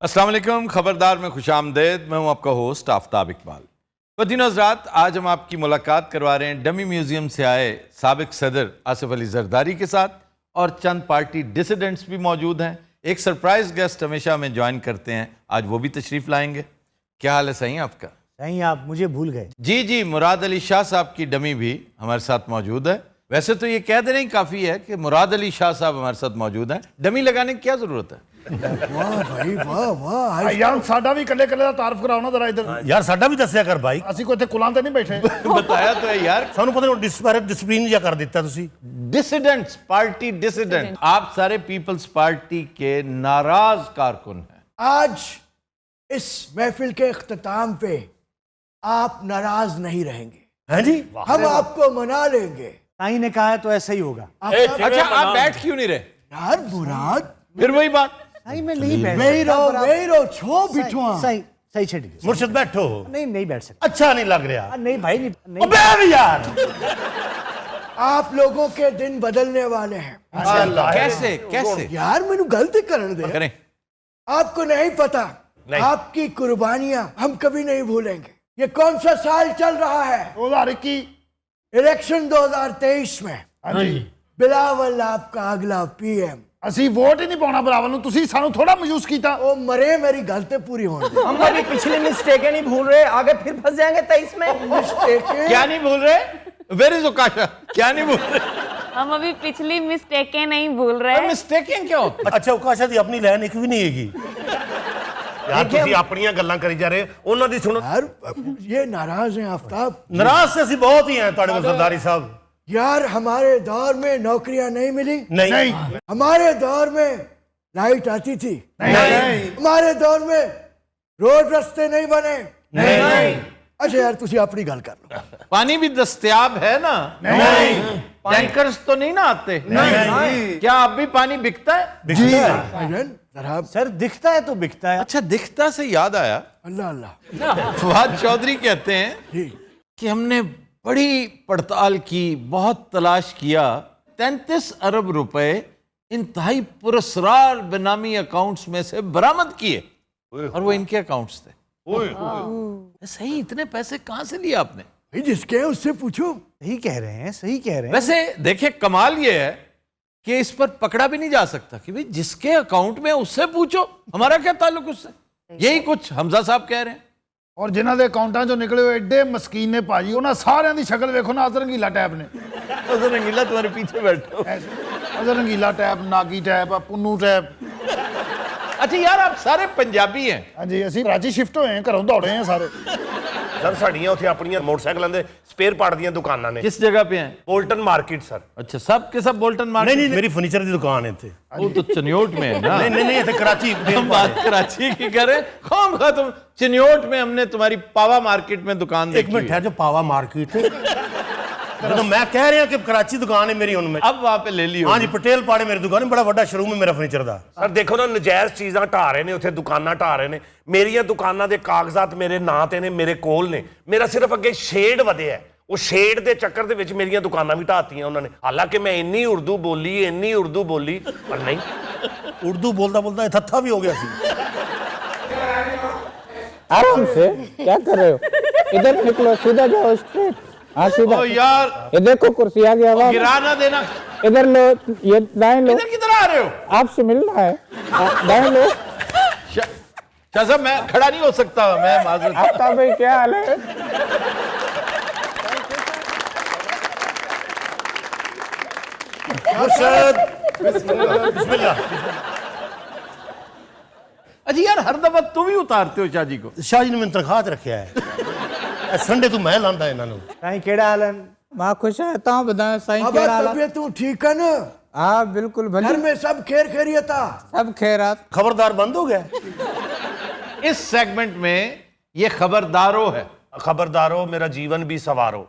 अस्सलाम वालेकुम, खबरदार में खुशामदेद। मैं हूं आपका होस्ट आफ्ताब इकबाल। वदीन हज़रात, आज हम आपकी मुलाकात करवा रहे हैं डमी म्यूज़ियम से आए साबिक सदर आसिफ अली जरदारी के साथ, और चंद पार्टी डिसिडेंट्स भी मौजूद हैं। एक सरप्राइज गेस्ट हमेशा हमें ज्वाइन करते हैं, आज वो भी तशरीफ़ लाएंगे। क्या हाल है सही आपका? सही, आप मुझे भूल गए। जी, मुराद अली शाह साहब की डमी भी हमारे साथ मौजूद है। वैसे तो ये कह देना ही काफ़ी है कि मुराद अली शाह साहब हमारे साथ मौजूद हैं, डमी लगाने की क्या ज़रूरत है? वाह भाई वाह यार साडा भी कल्ले कल्ले दा तारफ कराओ ना जरा इधर। यार साडा भी दस्सिया कर भाई, ਅਸੀਂ ਕੋਈ ਇੱਥੇ ਕੁਲਾਂ ਤੇ ਨਹੀਂ ਬੈਠੇ। बताया तो है यार। ਸਾਨੂੰ ਪਤਾ ਨਹੀਂ ਡਿਸਪੈਰਿਟ ਡਿਸਪਲਿਨ ਜਿਹਾ ਕਰ ਦਿੱਤਾ ਤੁਸੀਂ। डिसिडेंट्स पार्टी डिसिडेंट, आप सारे पीपल्स पार्टी के नाराज कारकुन हैं। आज इस महफिल के इख्तिताम पे आप नाराज नहीं रहेंगे, हैं जी? हम आपको मना लेंगे। ताई ने कहा है तो ऐसा ही होगा। अच्छा, आप बैठ क्यों नहीं रहे? यार मुराद, फिर वही बात। नहीं मैं नहीं बैठ वही रहो छो बिठवा। सही सही छेड़ दिया। मुर्शिद बैठो। नहीं बैठ सकते। अच्छा नहीं लग रहा। नहीं भाई नहीं। अबे यार, आप लोगों के दिन बदलने वाले हैं। कैसे कैसे यार मैंने गलती करने दे। करें? आपको नहीं पता, आपकी कुर्बानियां हम कभी नहीं भूलेंगे। ये कौन सा साल चल रहा है? 2021। इलेक्शन 2023 में बिलावल आपका अगला पीएम। ਅਸੀਂ ਵੋਟ ਹੀ ਨਹੀਂ ਪਾਉਣਾ ਬਰਾਵਲ ਨੂੰ, ਤੁਸੀਂ ਸਾਨੂੰ थोड़ा मयूस कीता। ओ मरे, मेरी गलती पूरी होने दे। हम अभी पिछली मिस्टेकें नहीं भूल रहे, आगे फिर फंस जाएंगे 23 में। मिस्टेकें क्या नहीं भूल रहे? Where is Okasha? क्या नहीं भूल रहे? हम अभी पिछली मिस्टेकें नहीं भूल रहे। मिस्टेकिंग क्या होती? अच्छा उकाशा दी अपनी लाइन एक भी नहीं हैगी यार। ਤੁਸੀਂ ਆਪਣੀਆਂ ਗੱਲਾਂ ਕਰੀ ਜਾ ਰਹੇ, ਉਹਨਾਂ ਦੀ ਸੁਣੋ। यार ये नाराज हैं आफ्ताब। नाराज से ਅਸੀਂ बहुत ही हैं ਤੁਹਾਡੇ ਕੋਲ सरदारी साहब। यार हमारे दौर में नौकरियां नहीं मिली, नहीं हमारे दौर में लाइट आती थी, नहीं हमारे दौर में रोड रास्ते नहीं बने। नहीं अच्छा यार तुसी अपनी गल कर लो। पानी भी दस्तयाब है ना? नहीं टैंकर्स तो नहीं ना आते? नहीं क्या अब भी पानी बिकता है? भाईजान जरा सर दिखता है तो बिकता है। अच्छा, दिखता से याद आया, अल्लाह अल्लाह फवाद चौधरी कहते हैं जी। कि हमने बड़ी पड़ताल की, बहुत तलाश किया, 33 अरब रुपए इंतहाई पुरस्कार बेनामी अकाउंट्स में से बरामद किए, और वो इनके अकाउंट्स थे। सही, इतने पैसे कहां से लिए आपने? भाई जिसके हैं उससे पूछो। सही कह रहे हैं, सही कह रहे हैं। वैसे देखिए, कमाल ये है कि इस पर पकड़ा भी नहीं जा सकता कि भाई जिसके अकाउंट में उससे पूछो, हमारा क्या ताल्लुक उससे। यही कुछ हमजा साहब कह रहे हैं। ਔਰ ਜਿਨ੍ਹਾਂ ਦੇ ਅਕਾਊਂਟਾਂ ਚੋਂ ਨਿਕਲੇ ਹੋਏ ਐਡੇ ਮਸਕੀਨ ਨੇ ਭਾਜੀ, ਉਹਨਾਂ ਸਾਰਿਆਂ ਦੀ ਸ਼ਕਲ ਵੇਖੋ ਨਾ। ਅਜ਼ਰ ਰੰਗੀਲਾ ਟੈਪ ਨੇ, अजहर रंगीला तुम्हारे पीछे बैठो। Azhar Rangeela tap, Nagi tap, Punnu tap. अच्छा यार, आप सारे पंजाबी हैं। ਹਾਂਜੀ ਅਸੀਂ ਕਰਾਚੀ ਸ਼ਿਫਟ ਹੋਏ ਹਾਂ, ਘਰੋਂ ਦੌੜੇ ਹਾਂ ਸਾਰੇ। ਸਰ ਸਾਡੀਆਂ ਉੱਥੇ ਆਪਣੀਆਂ ਮੋਟਰਸਾਈਕਲਾਂ ਦੇ ਸਪੇਅਰ ਪਾਰਟ ਦੀਆਂ ਦੁਕਾਨਾਂ ਨੇ। किस जगह पे हैं? Bolton market sir. अच्छा, सब के सब बोल्टन नहीं मार्केट? नहीं मेरी फर्नीचर की दुकान है इत्थे। वो तो चनियोट में है ना। नहीं इत्थे कराची हम बात कराची की करें, खाम खा तुम चिन्योट में, हमने तुम्हारी पावा मार्केट में दुकान एक देखी मिनट हुई। है, जो पावा मार्केट तो मैं कह रहा कि कराची दुकान है मेरी उनमें। अब वहां पे ले लियो। हाँ जी, पटेल पाड़े मेरी दुकान है, बड़ा बड़ा शोरूम है मेरा फर्नीचर का। ਸਰ ਦੇਖੋ ਨਾ, ਨਜਾਇਜ਼ ਚੀਜ਼ਾਂ ਢਾ ਰਹੇ ਨੇ ਉੱਥੇ, ਦੁਕਾਨਾਂ ਢਾ ਰਹੇ ਨੇ। ਮੇਰੀਆਂ ਦੁਕਾਨਾਂ ਦੇ ਕਾਗਜ਼ਾਤ ਮੇਰੇ ਨਾਂ ਤੇ ਨੇ, ਮੇਰੇ ਕੋਲ ਨੇ। ਮੇਰਾ ਸਿਰਫ ਅੱਗੇ ਸ਼ੇਡ ਵਧਿਆ, ਉਹ ਸ਼ੇਡ ਦੇ ਚੱਕਰ ਦੇ ਵਿੱਚ ਮੇਰੀਆਂ ਦੁਕਾਨਾਂ ਵੀ ਢਾਤੀਆਂ ਉਹਨਾਂ ਨੇ। ਹਾਲਾਂਕਿ ਮੈਂ ਇੰਨੀ ਉਰਦੂ ਬੋਲੀ, ਪਰ ਨਹੀਂ। उर्दू बोलता बोलता थत्था भी हो गया सी। आराम से क्या कर रहे हो? इधर निकलो, सीधा जाओ, स्ट्रेट। हाँ सीधा। ओ यार, ये देखो कुर्सी आ गया। गिरा ना देना। इधर लो, ये दाएं लो। इधर किधर आ रहे हो? आपसे मिलना है, दाएं लो। शाह साहब, मैं खड़ा नहीं हो सकता, मैं माजूद। आपका भाई क्या हाल है? बिस्मिल्लाह। अच्छा यार, हर दफा तुम ही उतारते हो शाह जी को। शाह जी ने मैंने तनख्वाह रखा है, संडे तू मैं लांदा इन्होंने। ताई केड़ा हाल है? मां खुश है, ता बताएं साईं अब केड़ा हाल है? तबीयत तू ठीक है ना? हाँ बिल्कुल घर भली, में सब खैर खैरियत था? सब खैरात। खबरदार बंद हो गया। इस सेगमेंट में ये खबरदारो है। खबरदारो, मेरा जीवन भी सवारो।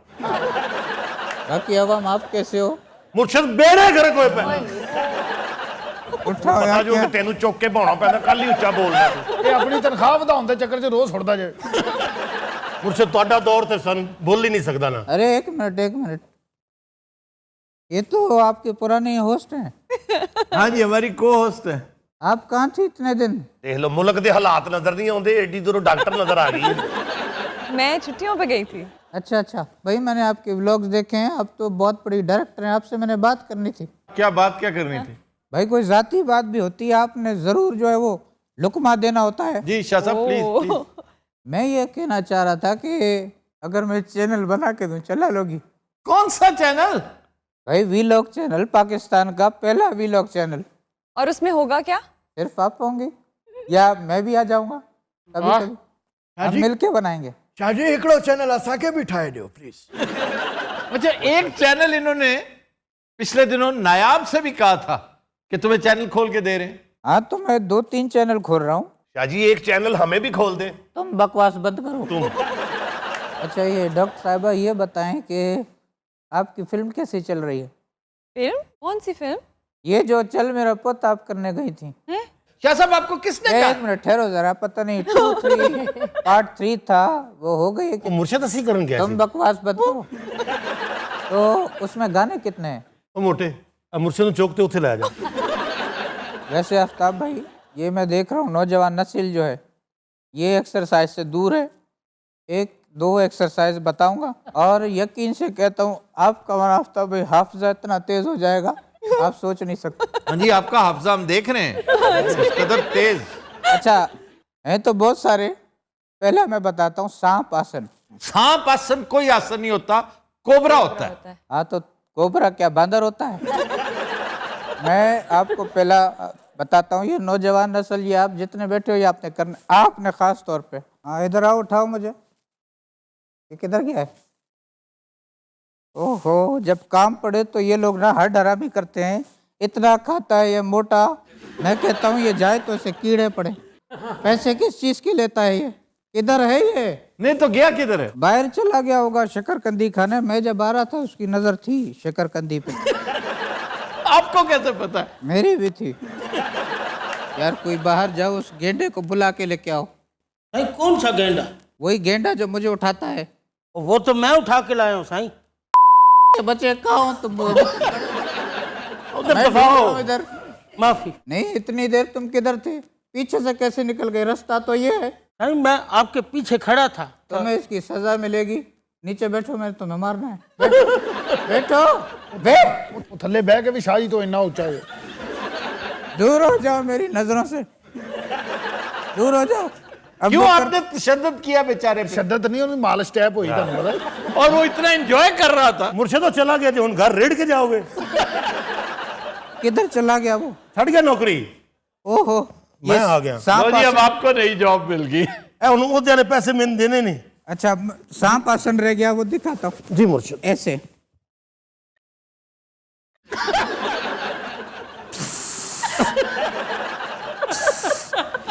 बाकी अवाम आप कैसे हो? मुर्शद बेड़े करे कोई पे उठाओ ਪਤਾ यार, ਜੋ क्या? ਕਿ ਤੈਨੂੰ ਚੁੱਕ ਕੇ ਭਾਉਣਾ ਪੈਂਦਾ, ਕੱਲ ਹੀ ਉੱਚਾ ਬੋਲਦਾ ਤੂੰ। ਇਹ ਆਪਣੀ ਤਨਖਾਹ ਵਧਾਉਣ ਦੇ ਚੱਕਰ 'ਚ ਰੋਜ਼ ਸੁੱਟਦਾ ਜੇ। मुर्शद ਤੁਹਾਡਾ दौर ਤੇ सन बोल ही नहीं सकता ना। अरे एक मिनट, ये तो आपके पुराने होस्ट हैं। हाँ जी, हमारी को होस्ट है। आप कहाँ थी इतने दिन? देख लो मुल्क के हालात नजर नहीं आते, एडी दूरों डॉक्टर नजर आ गई। मैं छुट्टियों पे गई थी। अच्छा अच्छा भाई, मैंने आपके व्लॉग्स देखे हैं, आप तो बहुत बड़ी डायरेक्टर हैं, आपसे मैंने बात करनी थी। क्या बात क्या करनी थी? भाई कोई जाती बात भी होती है, आपने जरूर जो है वो लुकमा देना होता है। जी शाह साहब प्लीज। मैं ये कहना चाह रहा था कि अगर मैं चैनल बना के दूं, चला लोगी? कौन सा चैनल? भाई वीलॉग चैनल, पाकिस्तान का पहला वीलॉग चैनल। और उसमें होगा क्या? सिर्फ आप होंगी या मैं भी आ जाऊंगा कभी कभी, हम मिलके बनाएंगे। शाहजी हिकड़ो चैनल असांखे भी ठाहे ॾियो प्लीज। अच्छा, एक चैनल इन्होंने पिछले दिनों नायाब से भी कहा था कि तुम्हें चैनल खोल के दे रहे हैं। हाँ तो मैं 2-3 चैनल खोल रहा हूँ। शाहजी एक चैनल हमें भी खोल दे। तुम बकवास बंद करो। तुम अच्छा ये डॉक्टर साहिबा ये बताएं कि आपकी फिल्म कैसी चल रही है? फिल्म? कौन सी फिल्म? ये जो चल मेरा पुत आप करने गई थी। शाह साहब आपको किसने एक कहा? मिनट ठहरो जरा, पता नहीं 2-3 पार्ट 3 था, वो हो गई है कि मुर्शद असी करन गया तुम बकवास बंद करो। तो उसमें गाने कितने हैं? ओ मोटे मुर्शद ਨੂੰ ਚੁੱਕ ਤੇ ਉੱਥੇ ਲੈ ਜਾ। वैसे आफ्ताब भाई ये मैं देख रहा हूँ नौजवान नस्ल जो है ये एक्सरसाइज से दूर है। 1-2 एक्सरसाइज बताऊंगा और यकीन से कहता हूँ आपका हमारा आफ्ताब भाई हाफजा इतना तेज हो जाएगा आप सोच नहीं सकते। हाँ जी, आपका हाफजा हम देख रहे हैं, इस कदर तेज। अच्छा हैं तो बहुत सारे, पहला मैं बताता हूँ सांप आसन। सांप आसन कोई आसन नहीं होता, कोबरा होता है। हाँ तो कोबरा क्या बांदर होता है? मैं आपको पहला बताता हूँ, ये नौजवान नस्ल ये आप जितने बैठे हो ये आपने करना, आपने खास तौर पे। हाँ इधर आओ, उठाओ मुझे। ये किधर गया है? ओहो, जब काम पड़े तो ये लोग ना हर डरामी करते हैं, इतना खाता है ये मोटा। मैं कहता हूँ ये जाए तो इसे कीड़े पड़े। पैसे किस चीज की लेता है ये? किधर है ये? नहीं तो गया किधर है? बाहर चला गया होगा शकरकंदी खाने। मैं जब आ रहा था उसकी नजर थी शकरकंदी पे। आपको कैसे पता है? मेरी भी थी। यार कोई बाहर जाओ, उस गेंडे को बुला के लेके आओ। साईं कौन सा गेंडा? वही गेंडा जो मुझे उठाता है। वो तो मैं उठा के लाया हूँ साईं। बच्चे कहाँ हो तुम? उधर मैं दफा हो। इधर। माफी नहीं इतनी देर तुम किधर थे? पीछे से कैसे निकल गए? रास्ता तो ये है। साईं मैं आपके पीछे खड़ा था। तुम्हें इसकी सजा मिलेगी। नीचे बैठो, मैंने तुम्हें मारना है। बैठो बैठो बे। ਉਹ ਥੱਲੇ ਬਹਿ ਕੇ ਵੀ ਸ਼ਾਹ ਜੀ ਤੋਂ ਇੰਨਾ ਉੱਚਾ ਹੈ। दूर हो जाओ मेरी नजरों से, दूर हो जाओ। अब क्यों मैं आपने तशद्दुद किया बेचारे पे? ਸ਼ੱਦਤ ਨਹੀਂ ਉਹਨੂੰ ਮਾਲਿਸ਼ ਟੈਪ ਹੋਈ ਤੁਹਾਨੂੰ ਪਤਾ ਹੈ। और वो इतना एंजॉय कर रहा था। मुर्शद तो चला गया जो हुन घर रेड़ के जाओगे। किधर चला गया वो? छड़ गया नौकरी। ओहो मैं आ गया। सांप लो जी, अब आसन। आपको नई जॉब मिल गई। ए हुन ओदे वाले पैसे मैंने देने नहीं। अच्छा सांप आसन रह गया, वो दिखाता हूँ। जी मुर्शद। ऐसे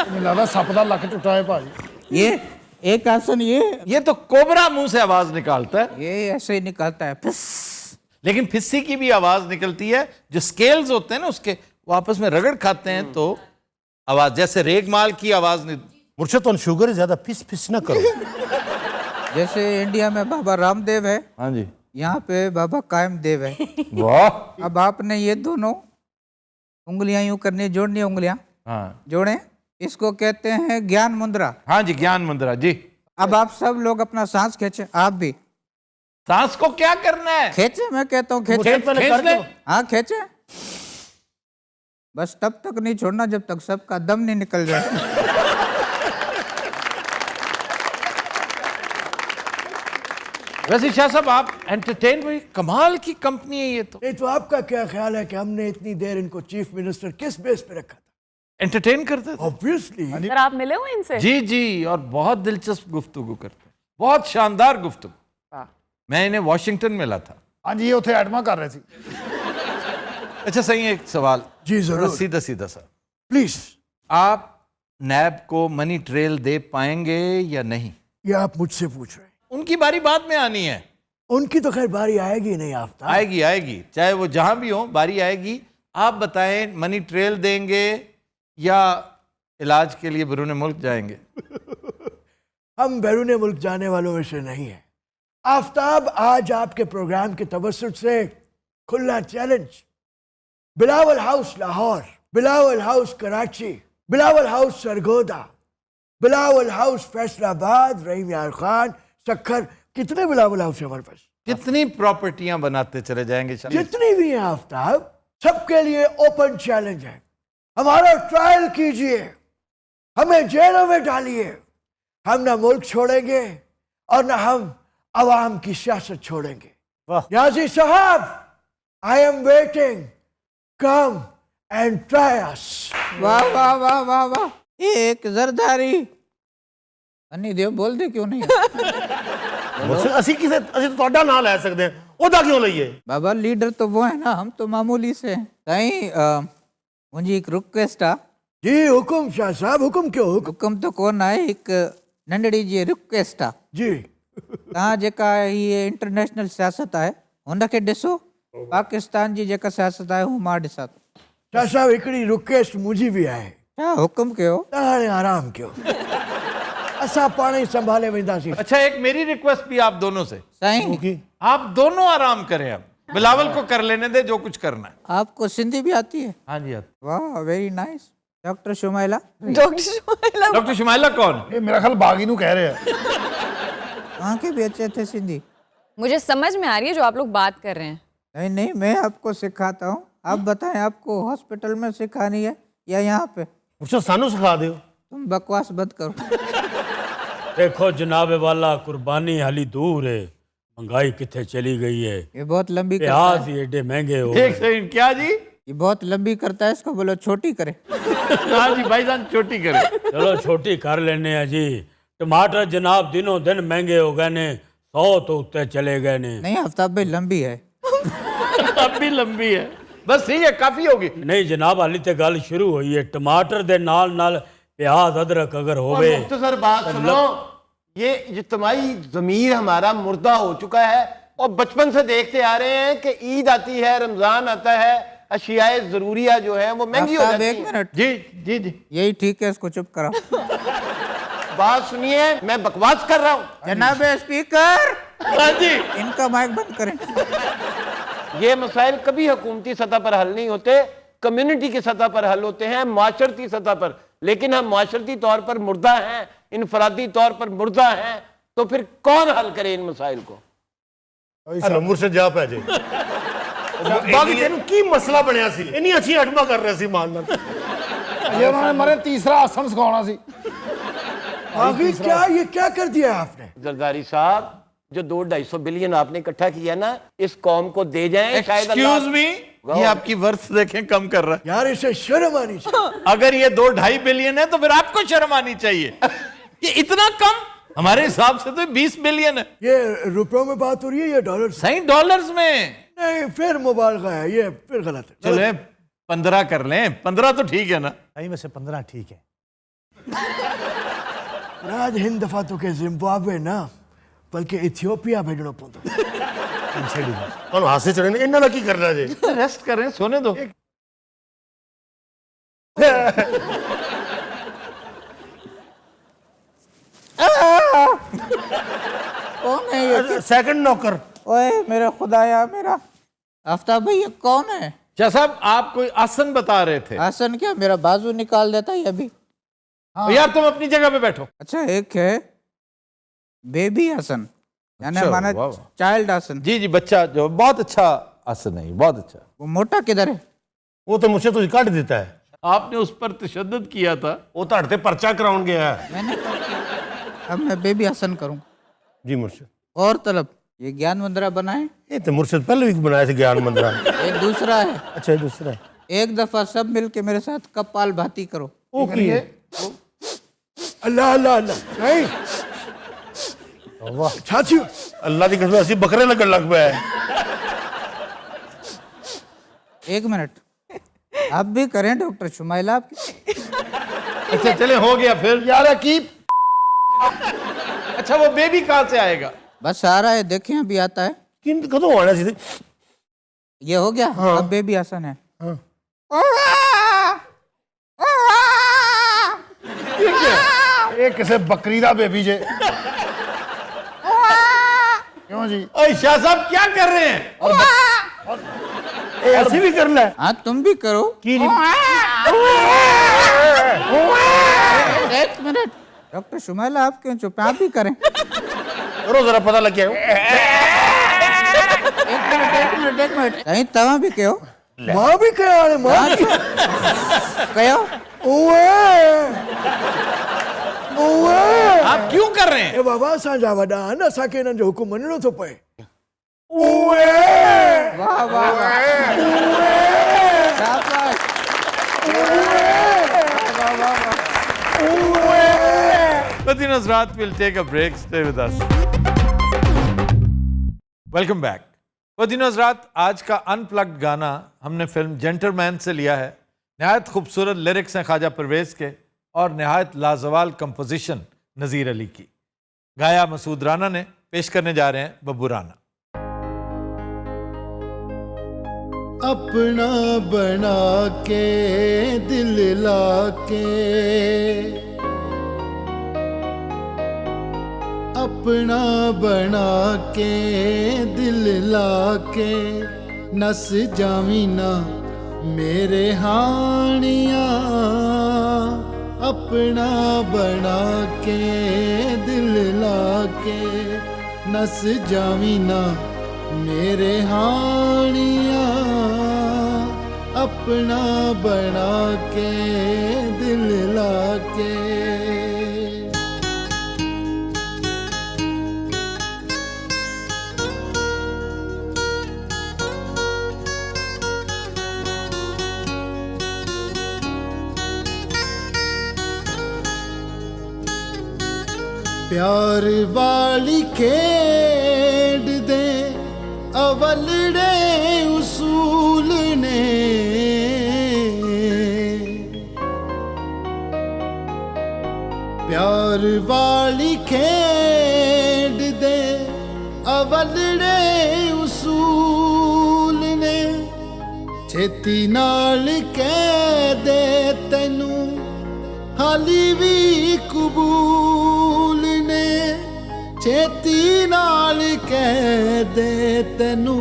ਮੈਨੂੰ ਲੱਗਦਾ ਸੱਪ ਦਾ ਲੱਕ ਟੁੱਟਾ ਹੈ ਭਾਜੀ। ये एक आसन ये तो कोबरा मुंह से आवाज निकालता है, ये ऐसे ही निकलता है फिस। लेकिन फिस्सी की भी आवाज निकलती है। जो स्केल्स होते हैं ना उसके, वो आपस में रगड़ खाते हैं तो आवाज, जैसे रेगमाल की आवाज नहीं। मुर्शद तो शुगर है ज्यादा फिस फिस ना करो। जैसे इंडिया में बाबा रामदेव है, हाँ जी, यहाँ पे बाबा कायम देव है। वाह। अब आपने ये दोनों उंगलियां यूं करनी, जोड़नी उंगलियां हाँ जोड़े, इसको कहते हैं ज्ञान मुद्रा। हाँ जी, ज्ञान मुद्रा जी। अब आप सब लोग अपना सांस खींचे, आप भी सांस को क्या करना है? खींचे। मैं कहता हूँ खींचे। खींच ले। हाँ खींचे, बस तब तक नहीं छोड़ना जब तक सबका दम नहीं निकल जाए। वैसे शाह साहब आप एंटरटेन हुई, कमाल की कंपनी है ये तो। नहीं तो आपका क्या ख्याल है कि हमने इतनी देर इनको चीफ मिनिस्टर किस बेस पे रखा था? एंटरटेन करते थे। ऑब्वियसली। सर आप मिले हुए इनसे? जी जी, और बहुत दिलचस्प गुफ्तगू करते हैं, बहुत शानदार गुफ्तगू। मैं इन्हें वॉशिंगटन में मिला था। ਹਾਂਜੀ ਇਹ ਉੱਥੇ ਐਡਮਾਂ ਕਰ ਰਹੇ ਸੀ। अच्छा सही है, एक सवाल जी जरूर। थोड़ा सीधा सीधा सा। प्लीज। आप नैब को मनी ट्रेल दे पाएंगे या नहीं? ये आप मुझसे पूछ रहे हैं? उनकी बारी बाद में आनी है। उनकी तो खैर बारी आएगी नहीं आफ्ताब। आएगी आएगी, चाहे वो जहां भी हो बारी आएगी। आप बताएं, मनी ट्रेल देंगे या इलाज के लिए बैरून मुल्क जाएंगे? हम बैरून मुल्क जाने वालों में से नहीं है आफ्ताब। आज आपके प्रोग्राम के तवस्सुत से खुला challenge, Bilawal house Lahore Bilawal house Karachi, Bilawal house Sargodha, Bilawal house Faisalabad, Rahim Yar Khan, Sukkur. कितने बिलावल हाउस है हमारे पास? कितनी प्रॉपर्टियां बनाते चले जाएंगे शाह? जितनी भी हैं आफ्ताब, सबके लिए ओपन चैलेंज है। हमारा ट्रायल कीजिए, हमें जेलों में डालिए, हम ना मुल्क छोड़ेंगे और ना हम अवाम की सियासत छोड़ेंगे। याजी साहब, I am waiting, come and try us. वाह वाह वाह वाह वाह, एक जरदारी अन्नी देव बोल दे क्यों नहीं? ਅਸੀਂ ਕਿਸੇ ਅਸੀਂ ਤੁਹਾਡਾ ਨਾਂ ਲੈ ਸਕਦੇ ਹਾਂ, ਉਹਦਾ ਕਿਉਂ ਲਈਏ? बाबा लीडर तो वो है ना, हम तो मामूली से हैं। साईं मुझे एक रिक्वेस्ट आ। जी हुकुम शाह साहब, हुकुम क्यों हुकुम? हुक्म तो कोन आहे, एक नंढड़ी जी रिक्वेस्ट आ। जी तव्हां जेका ये इंटरनेशनल सियासत आहे हुनखे ॾिसो, पाकिस्तान जी जेका सियासत आहे हू मां ॾिसां थो। शाह साहब, हिकिड़ी रिक्वेस्ट मुंहिंजी बि आहे। छा हुकुम कयो? तव्हां हाणे आराम कयो, असां पाण ई संभाले वेंदासीं। अच्छा, एक मेरी रिक्वेस्ट भी आप दोनों से, साईं आप दोनों आराम करें। अब बिलावल को कर लेने दे जो कुछ करना है। आपको सिंधी भी आती है? हाँ जी, आती। वाह, very nice. Doctor Shumaila, doctor Shumaila कौन? ਇਹ ਮੇਰਾ ਖਿਆਲ ਬਾਗੀ ਨੂੰ ਕਹਿ ਰਹੇ ਆ। वहाँ के भी अच्छे थे सिंधी। मुझे समझ में आ रही है जो आप लोग बात कर रहे हैं। नहीं नहीं, मैं आपको सिखाता हूँ। आप बताएं, आपको हॉस्पिटल में सिखानी है या यहाँ पे? ਮੁਰਸ਼ਦ ਸਾਨੂੰ ਸਿਖਾ ਦਿਓ। तुम बकवास बंद करो। देखो जनाब वाला, कुर्बानी हाली दूर है, महंगाई किथे चली गई है, ये बहुत लंबी करता प्याज है, ही एडे महंगे हो एक गए। सेकंड, क्या जी? ये बहुत लंबी करता है, इसको बोलो छोटी करे। हाँ जी भाईजान, छोटी करें। चलो छोटी कर लेने हैं जी। टमाटर जनाब दिनों दिन महंगे हो गए ने, 100 तो उत्ते चले गए ने। नहीं आफ्ताब भाई, लंबी है। अब भी लंबी है, बस ठीक है, काफी होगी। नहीं जनाब, हाली तो गल शुरू हुई है। टमाटर दे नाल नाल प्याज अदरक अगर होवे। मुख्तसर बात सुनो, ये इज्तिमाई ज़मीर हमारा मुर्दा हो चुका है और बचपन से देखते आ रहे हैं कि ईद आती है, रमजान आता है, अशियाए ज़रूरिया जो है वो महंगी हो आफ्ताब, जाती एक है। मिनट, जी जी जी, यही ठीक है, इसको चुप कराओ। बात सुनिए, मैं बकवास कर रहा हूँ। जनाब स्पीकर, हाँ जी, इनका माइक बंद करें। ये मसाइल कभी हुकूमती सतह पर हल नहीं होते, कम्युनिटी की सतह पर हल होते हैं, माशरती सतह पर। लेकिन हम माशरती तौर पर मुर्दा हैं, इनफरादी तौर पर मुर्दा हैं, तो फिर कौन हल करे इन मसाइल को? ਮੁਰਸ਼ਦ ਜਾ ਪੈ ਜੇ। ਬਾਗੀ ਤੈਨੂੰ ਕੀ ਮਸਲਾ ਬਣਿਆ ਸੀ? ਇੰਨੀ ਅੱਛੀ ਅਟਮਾ ਕਰ ਰਿਹਾ ਸੀ ਮਾਲ ਨਾਲ। ਜੇ ਉਹਨਾਂ ਨੇ ਮਰੇ ਤੀਸਰਾ ਆਸਣ ਸਿਖਾਉਣਾ ਸੀ। आगे क्या, ये क्या कर दिया आपने? जरदारी साहब, जो 200-250 बिलियन आपने इकट्ठा किया ना, इस कौम को दे जाएं, शायद एक्सक्यूज मी, ये आपकी वर्थ देखें कम कर रहा यार इसे शर्म आनी चाहिए। है। अगर ये 2-2.5 बिलियन है तो फिर आपको शर्म आनी चाहिए। ये इतना कम? हमारे हिसाब से तो 20 बिलियन है। ये रुपयों में बात हो रही है या डॉलर से? सही डॉलर्स में? नहीं, फिर मुबालगा है, ये फिर गलत है। चले 15 कर लें, 15 तो ठीक है ना? ਨਹੀਂ ਵੈਸੇ 15 ਠੀਕ ਹੈ। राज हिंद दफा तो के जिम्बाब्वे ना, बल्कि इथियोपिया भेजना पड़ता। ਤੁਹਾਨੂੰ ਹਾਸੇ ਚੜੇ ਨੇ, ਇਹਨਾਂ ਦਾ ਕੀ ਕਰਨਾ ਜੇ? रेस्ट करें, सोने दो। कौन है ये? ਸੈਕੰਡ ਨੌਕਰ। ओए मेरा खुदाया मेरा। आफ्ताब भाई, ये कौन है? शाह साहब, आप कोई आसन बता रहे थे। आसन क्या, मेरा बाजू निकाल देता है अभी। यार तुम अपनी जगह पे बैठो। अच्छा, एक है बेबी आसन, यानी अच्छा, माना वाह, वाह। चाइल्ड आसन। जी जी, बच्चा जो, बहुत अच्छा आसन है, बहुत अच्छा। वो मोटा किधर है? ਉਹ ਤਾਂ ਮੁਰਸ਼ਦ ਤੁਸੀਂ ਕੱਢ ਦਿੱਤਾ ਹੈ। आपने उस पर तशद्दुद किया था। ਉਹ ਤੁਹਾਡੇ ਤੇ ਪਰਚਾ ਕਰਾਉਣ ਗਿਆ ਹੈ। मैंने कब किया? अब मैं बेबी आसन करूंगा। ਜੀ ਮੁਰਸ਼ਦ। और तलब, ये ज्ञान मुद्रा बनाए। ਇਹ ਤੇ ਮੁਰਸ਼ਦ ਪਹਿਲੇ ਵੀ ਬਣਾਇਆ ਸੀ ਗਿਆਨ ਮੰਦਰਾ। एक दूसरा है, ਅੱਛਾ, ਦੂਸਰਾ एक दफा सब मिलके मेरे साथ कपाल भाती करो। ਉਹ ਕੀ ਹੈ? अल्लाह अल्लाह अल्लाह, नहीं ਵਾਹ, साथियों, ਅੱਲਾ ਦੀ ਕਸਮ, ਅਸੀਂ ਬੱਕਰੇ ਲੱਗਣ ਲੱਗ ਪਏ। एक मिनट, आप भी करें डॉक्टर शुमाइला। आपकी अच्छा चले, हो गया फिर। ਯਾਰ ਕੀ अच्छा, वो बेबी कहाँ से आएगा? बस आ रहा है, देखें अभी आता है। ਕਦੋਂ ਆਣਾ ਸੀ? ये हो गया। अब बेबी आसन है। ਇਹ ਕਿਸੇ ਬੱਕਰੀ ਦਾ ਬੇਬੀ ਜੇ। ਕਿਉਂ ਜੀ? ओए शाह साहब, क्या कर रहे हैं? ਇਹ ਅਸੀਂ ਵੀ ਕਰ ਲੈ। हाँ, तुम भी करो। ਕੀ ਜੀ? एक मिनट डॉक्टर शुमैला, आप क्यों चुप हैं? आप भी करें। करो जरा पता लग गया एक मिनट कहीं तवा भी कहो मां भी कया मां कहो ओए आप क्यों कर रहे हैं? ए बाबा असांजा वॾा आहिनि, असांखे हिननि जो हुकुम मञिणो थो पए। वाह वाह वाह शाबाश। But Hazrat, we'll take a break. Stay with us. Welcome back. Fadin Hazrat, आज का अनप्लग्ड गाना हमने फिल्म जेंटलमैन से लिया है। नहायत खूबसूरत लिरिक्स हैं ख्वाजा परवेज़ के और नहायत लाजवाल कंपोजिशन नज़ीर अली की। गाया मसूद राना ने, पेश करने जा रहे हैं बब्बू राना। अपना बना के दिल लाके, अपना बना के दिल लाके, नस जावी ना मेरे हानिया। अपना बना के दिल लाके, नस जावी ना मेरे हानिया। अपना बना के दिल लाके। प्यार वाली खेड दे अवलड़े उसूल ने, प्यार वाली खेड दे अवलड़े उसूल ने। छेती नाल कह दे तैनू हाली भी कबूल ने। छेती नाल कह दे तैनू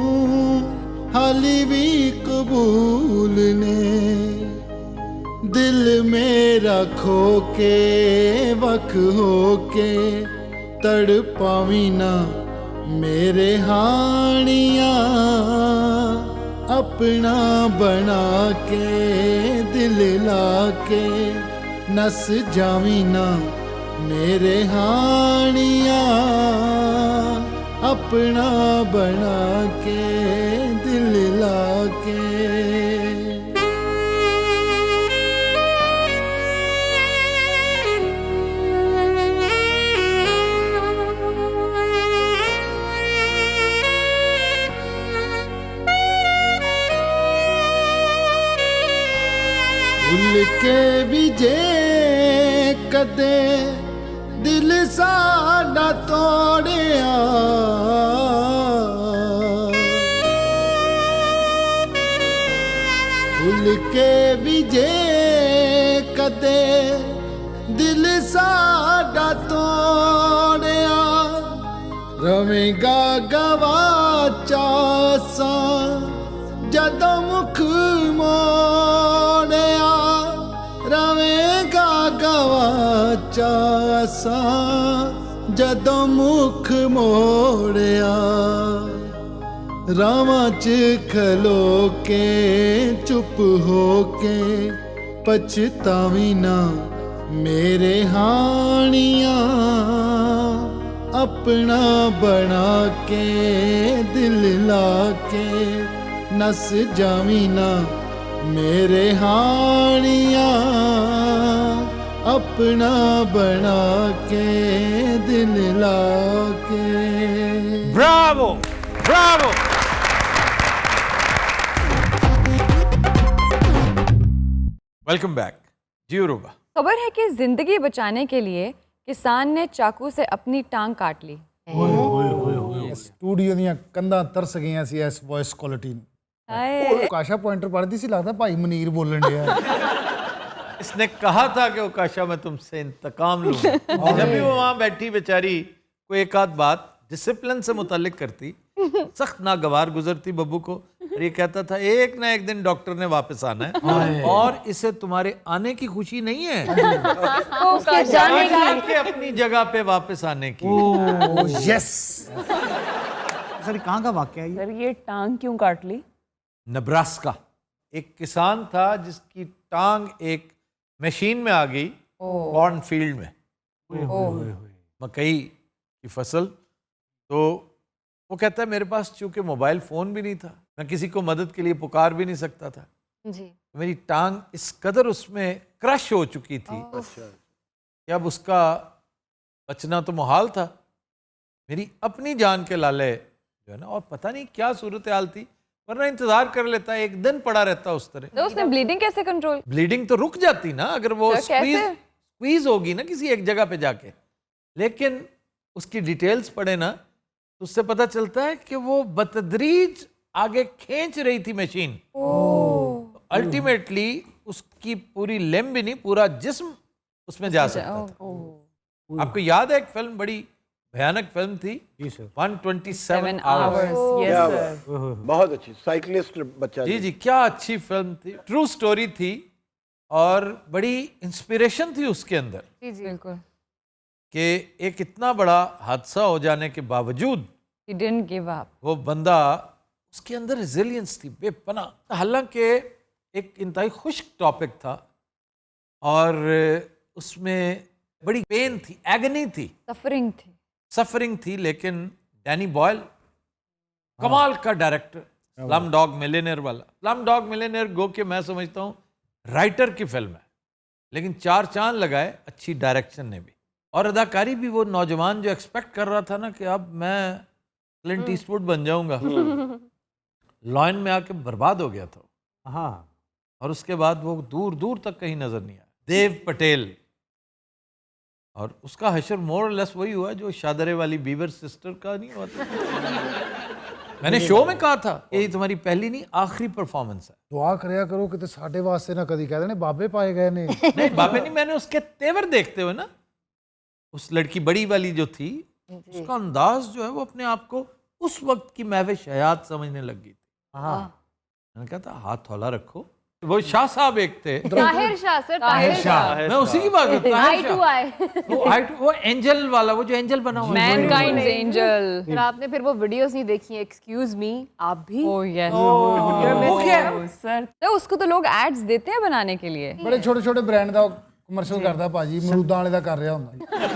हाली भी कबूल ने। दिल मेरा खो के वख हो के, तड़पावी ना मेरे हानिया। अपना बना के दिल लाके, नस जावी ना मेरे हानिया। अपना बना के दिल लाके। भूल के भी जे कदे दिल साडा तोड़िया। भूल के भी जे कदे दिल साडा तोड़िया। रवेगा गवाचा सा जदों मुख मोड़िया। रवेगा गवाचा सा जदों मुख मोड़िया। रावां च खलो के चुप हो के, पछतावी ना मेरे हानिया। अपना बना के दिल लाके, नस जावी ना मेरे हानिया। अपना बना के दिल लाके। Bravo, bravo. Welcome back. जी रूबा। खबर है कि जिंदगी बचाने के लिए किसान ने चाकू से अपनी टांग काट ली। ਸਟੂਡੀਓ ਦੀਆਂ ਕੰਧਾਂ ਤਰਸ ਗਈਆਂ ਸੀ ਇਸ ਵੌਇਸ ਕੁਆਲਿਟੀ ਨੂੰ। हाय। ਕਾਸ਼ਾ ਪੁਆਇੰਟਰ ਪੜ੍ਹਦੀ ਸੀ, ਲੱਗਦਾ ਭਾਈ ਮਨੀਰ ਬੋਲਣ ਡਿਆ। इसने कहा था कि ओकाशा मैं तुमसे इंतकाम लूंगा। जब भी वो वहां बैठी बेचारी कोई एक आध बात डिसिप्लिन से मुतालिक करती, सख्त नागवार गुजरती बब्बू को, और ये कहता था एक ना एक दिन डॉक्टर ने वापस आना है और इसे तुम्हारे आने की खुशी नहीं है, उसके जाने की के अपनी जगह पे वापस आने की। यस सर कहाँ का वाक्य है ये? सर ये टांग क्यों काट ली? नब्रास्का, एक किसान था जिसकी टांग एक मशीन में आ गई कॉर्न फील्ड में, मकई की फसल। तो वो कहता है मेरे पास चूंकि मोबाइल फ़ोन भी नहीं था, मैं किसी को मदद के लिए पुकार भी नहीं सकता था, जी मेरी टांग इस कदर उसमें क्रश हो चुकी थी कि अब उसका बचना तो मुहाल था। मेरी अपनी जान के लाले जो है ना, और पता नहीं क्या सूरत हाल थी, वरना इंतजार कर लेता, एक दिन पड़ा रहता उस तरह। तो उसने ब्लीडिंग कैसे कंट्रोल? ब्लीडिंग तो रुक जाती ना अगर वो सर, कैसे? स्क्वीज होगी ना किसी एक जगह पे जाके, लेकिन उसकी डिटेल्स पढ़े ना तो उससे पता चलता है कि वो बतदरीज आगे खींच रही थी मशीन। अल्टीमेटली उसकी पूरी लेम भी नहीं, पूरा जिस्म उसमें जा सकता था। आपको याद है एक फिल्म, बड़ी भयानक फिल्म थी, 127 आवर्स। Yes sir. बहुत अच्छी साइकिलिस्ट बच्चा। जी जी, क्या अच्छी फिल्म थी, ट्रू स्टोरी थी और बड़ी इंस्पिरेशन थी उसके अंदर जी जी बिल्कुल। कि एक इतना बड़ा हादसा हो जाने के बावजूद He didn't give up. वो बंदा, उसके अंदर रेजिलियंस थी बेपनाह। हालांकि एक इंतहाई खुश्क टॉपिक था और उसमें बड़ी पेन थी, एगनी थी, सफरिंग थी, लेकिन डैनी बॉयल कमाल का डायरेक्टर, स्लम डॉग मिलियनेयर वाला। स्लम डॉग मिलियनेयर गो के मैं समझता हूँ राइटर की फिल्म है, लेकिन 4 चांद लगाए अच्छी डायरेक्शन ने भी, और अदाकारी भी। वो नौजवान जो एक्सपेक्ट कर रहा था ना कि अब मैं क्लिंट ईस्टवुड बन जाऊंगा, लॉयन में आके बर्बाद हो गया था। हाँ, और उसके बाद वो दूर दूर तक कहीं नजर नहीं आया। देव पटेल, और उसका हशर मोर और लेस वही हुआ जो शादरे वाली बीवर सिस्टर का नहीं हुआ था। मैंने शो में कहा था ये तुम्हारी पहली नहीं आखिरी परफॉर्मेंस है। दुआ करया करो कि साडे वास्ते ना कदी कह देने बाबे पाए गए ने। नहीं बाबे नहीं, मैंने उसके तेवर देखते हुए ना, उस लड़की बड़ी वाली जो थी उसका अंदाज जो है वो अपने आप को उस वक्त की महविश हयात समझने लग गई थी। मैंने कहा था हाथ हौला रखो। वो शाह साहब एक थे, ताहिर शाह सर, ताहिर शाह। मैं उसी की बात करता आई वो एंजल वाला, वो जो एंजल बना हुआ है। मैनकाइंड्स एंजल। फिर आपने फिर वो वीडियोस नहीं देखी? एक्सक्यूज मी, आप भी? Oh yes. वो क्या है? सर तो उसको तो लोग एड्स देते हैं बनाने के लिए। बड़े छोटे छोटे ब्रांड का कमर्शियल करता भाजी, मरूदां वाले का कर रहा हुंदा।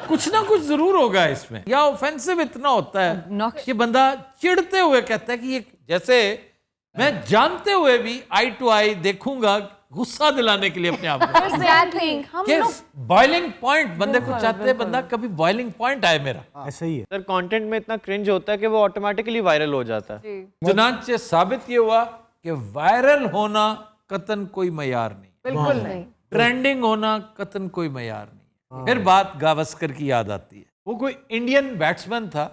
कुछ ना कुछ जरूर होगा इसमें, या ऑफेंसिव इतना होता है कि बंदा चिढ़ते हुए कहता है कि ये, जैसे मैं जानते हुए भी आई टू आई देखूंगा गुस्सा दिलाने के लिए अपने आप को। बॉइलिंग पॉइंट बंदे को चाहते हैं, बंदा कभी बॉइलिंग पॉइंट आए मेरा। ऐसा ही है सर। कंटेंट में इतना क्रिंज होता है कि वो ऑटोमेटिकली वायरल हो जाता है। चुनांचे साबित ये हुआ कि वायरल होना कतन कोई मयार नहीं, बिल्कुल नहीं। ट्रेंडिंग होना कतन कोई मयार नहीं। फिर बात गावस्कर की याद आती है। वो कोई इंडियन बैट्समैन था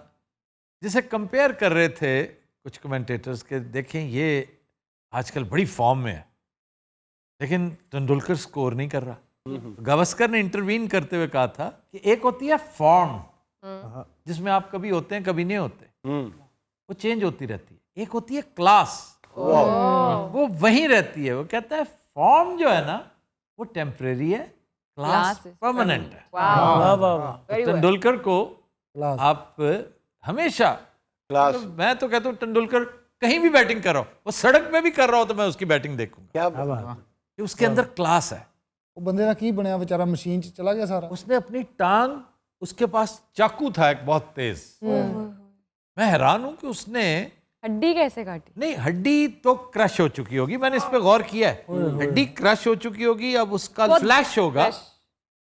जिसे कंपेयर कर रहे थे कुछ कमेंटेटर्स के, देखें ये आजकल बड़ी फॉर्म में है लेकिन तेंदुलकर स्कोर नहीं कर रहा। गावस्कर ने इंटरवीन करते हुए कहा था कि एक होती है फॉर्म जिसमें आप कभी होते हैं कभी नहीं होते, वो चेंज होती रहती है। एक होती है क्लास, वो वहीं रहती है। वो कहता है फॉर्म जो है ना वो टेम्परेरी है, क्लास परमानेंट है। तेंदुलकर को आप हमेशा, मैं तो कहता हूँ तेंदुलकर कहीं भी बैटिंग कर रहा हो, वो सड़क पे भी कर रहा हो तो मैं उसकी बैटिंग देखूंगा, कि उसके अंदर क्लास है। वो बंदे का की बनया बेचारा, मशीन च चला गया सारा। उसने अपनी टांग, उसके पास चाकू था एक बहुत तेज, मैं हैरान हूं कि उसने हड्डी कैसे काटी? नहीं, हड्डी तो क्रश हो चुकी होगी, मैंने इस पे गौर किया है। हड्डी क्रश हो चुकी होगी, अब उसका फ्लैश होगा